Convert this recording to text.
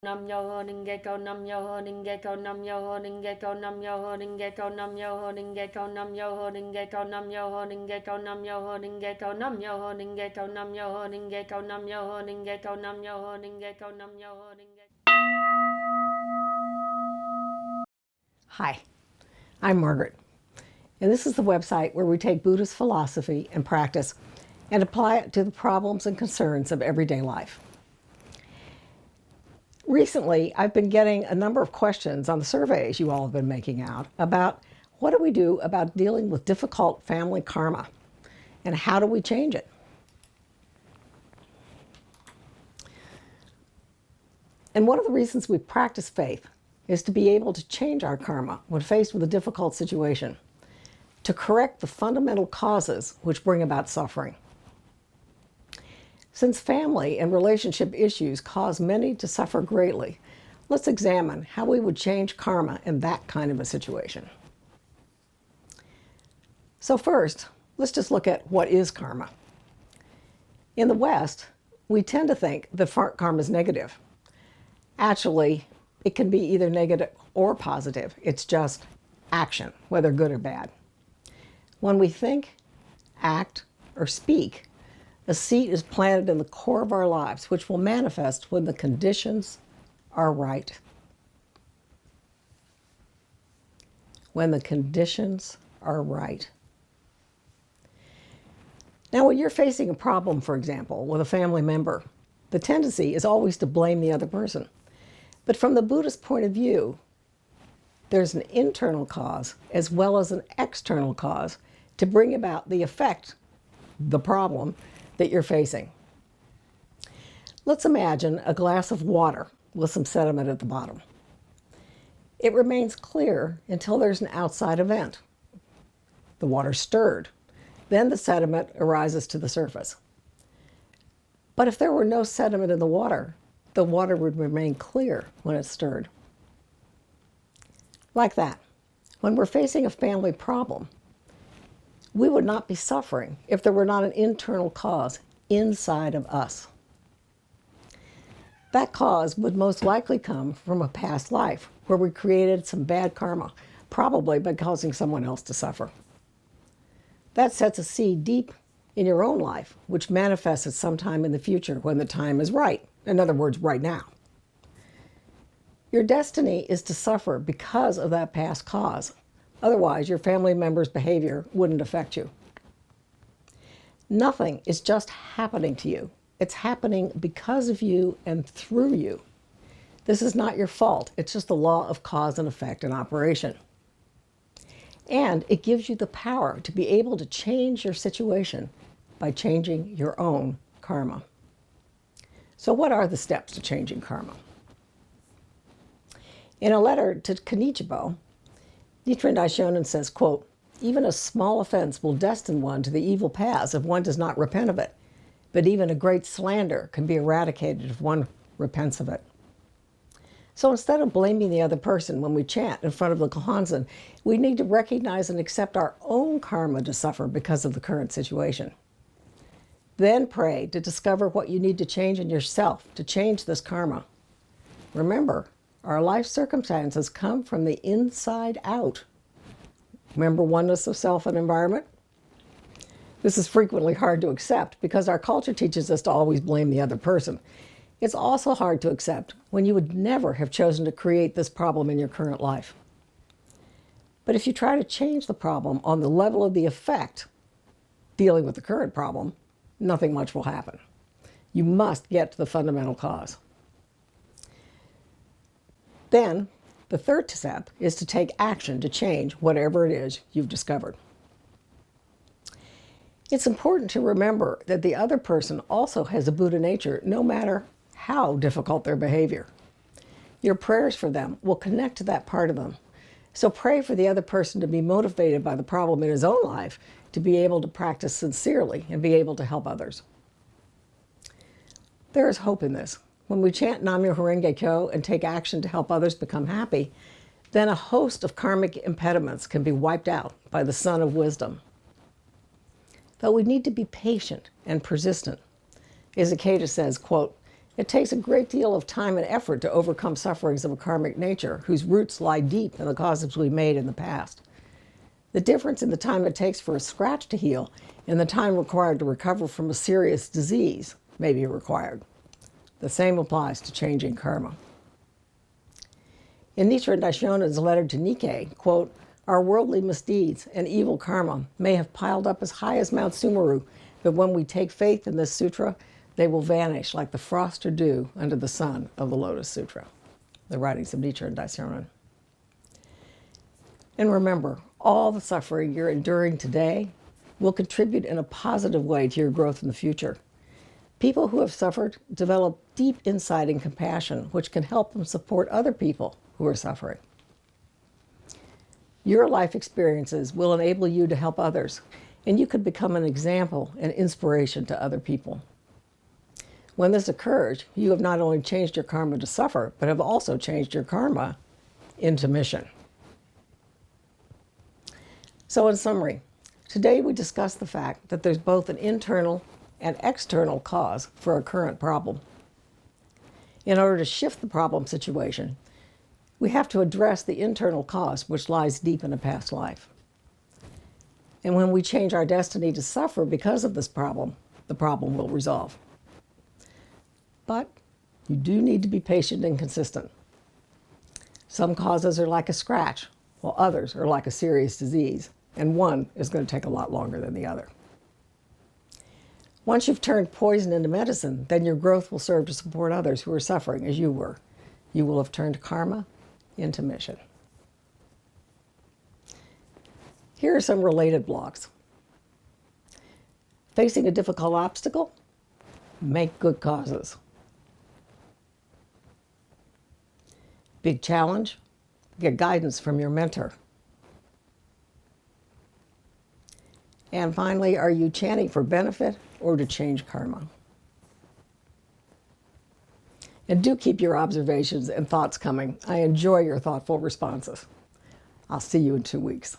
Nam yo ho ning ge ko nam yo ho ning ge ko nam yo ho ning ge ko nam yo ho ning ge ko nam yo ho ning ge ko nam yo ho ning ge ko nam yo ho ning ge ko nam yo ho ning ge ko nam yo ho ning ge ko nam yo ho ning ge ko nam yo ho ning ge ko nam yo ho ning ge ko nam yo ho ning ge. Hi, I'm Margaret, and this is the website where we take Buddhist philosophy and practice and apply it to the problems and concerns of everyday life. Recently, I've been getting a number of questions on the surveys you all have been making out about what do we do about dealing with difficult family karma and how do we change it? And one of the reasons we practice faith is to be able to change our karma when faced with a difficult situation, to correct the fundamental causes which bring about suffering. Since family and relationship issues cause many to suffer greatly, let's examine how we would change karma in that kind of a situation. So first, let's just look at what is karma. In the West, we tend to think that karma is negative. Actually, it can be either negative or positive. It's just action, whether good or bad. When we think, act, or speak, a seed is planted in the core of our lives, which will manifest when the conditions are right. When the conditions are right. Now, when you're facing a problem, for example, with a family member, the tendency is always to blame the other person. But from the Buddhist point of view, there's an internal cause as well as an external cause to bring about the effect, the problem, that you're facing. Let's imagine a glass of water with some sediment at the bottom. It remains clear until there's an outside event. The water's stirred. Then the sediment arises to the surface. But if there were no sediment in the water would remain clear when it's stirred. Like that. When we're facing a family problem, we would not be suffering if there were not an internal cause inside of us. That cause would most likely come from a past life where we created some bad karma, probably by causing someone else to suffer. That sets a seed deep in your own life, which manifests at some time in the future when the time is right. In other words, right now. Your destiny is to suffer because of that past cause. Otherwise, your family member's behavior wouldn't affect you. Nothing is just happening to you. It's happening because of you and through you. This is not your fault. It's just the law of cause and effect in operation. And it gives you the power to be able to change your situation by changing your own karma. So what are the steps to changing karma? In a letter to Kenichibo, Nichiren Buddhist says, quote, "Even a small offense will destine one to the evil paths if one does not repent of it. But even a great slander can be eradicated if one repents of it." So instead of blaming the other person when we chant in front of the Kohanzen, we need to recognize and accept our own karma to suffer because of the current situation. Then pray to discover what you need to change in yourself to change this karma. Remember, our life circumstances come from the inside out. Remember oneness of self and environment? This is frequently hard to accept because our culture teaches us to always blame the other person. It's also hard to accept when you would never have chosen to create this problem in your current life. But if you try to change the problem on the level of the effect, dealing with the current problem, nothing much will happen. You must get to the fundamental cause. Then, the third step is to take action to change whatever it is you've discovered. It's important to remember that the other person also has a Buddha nature, no matter how difficult their behavior. Your prayers for them will connect to that part of them. So pray for the other person to be motivated by the problem in his own life, to be able to practice sincerely and be able to help others. There is hope in this. When we chant Nam-myoho Renge Kyo and take action to help others become happy, then a host of karmic impediments can be wiped out by the sun of wisdom. But we need to be patient and persistent. As Ikeda says, quote, It takes a great deal of time and effort to overcome sufferings of a karmic nature whose roots lie deep in the causes we made in the past. The difference in the time it takes for a scratch to heal and the time required to recover from a serious disease may be required. The same applies to changing karma. In Nichiren Daishonen's letter to Nikkei, quote, "Our worldly misdeeds and evil karma may have piled up as high as Mount Sumeru, but when we take faith in this sutra, they will vanish like the frost or dew under the sun of the Lotus Sutra." The writings of Nichiren Daishonin. And remember, all the suffering you're enduring today will contribute in a positive way to your growth in the future. People who have suffered develop deep insight and compassion, which can help them support other people who are suffering. Your life experiences will enable you to help others, and you could become an example and inspiration to other people. When this occurs, you have not only changed your karma to suffer, but have also changed your karma into mission. So in summary, today we discussed the fact that there's both an internal and external cause for a current problem. In order to shift the problem situation, we have to address the internal cause which lies deep in a past life. And when we change our destiny to suffer because of this problem, the problem will resolve. But you do need to be patient and consistent. Some causes are like a scratch, while others are like a serious disease, and one is going to take a lot longer than the other. Once you've turned poison into medicine, then your growth will serve to support others who are suffering as you were. You will have turned karma into mission. Here are some related blocks. Facing a difficult obstacle? Make good causes. Big challenge? Get guidance from your mentor. And finally, are you chanting for benefit or to change karma? And do keep your observations and thoughts coming. I enjoy your thoughtful responses. I'll see you in 2 weeks.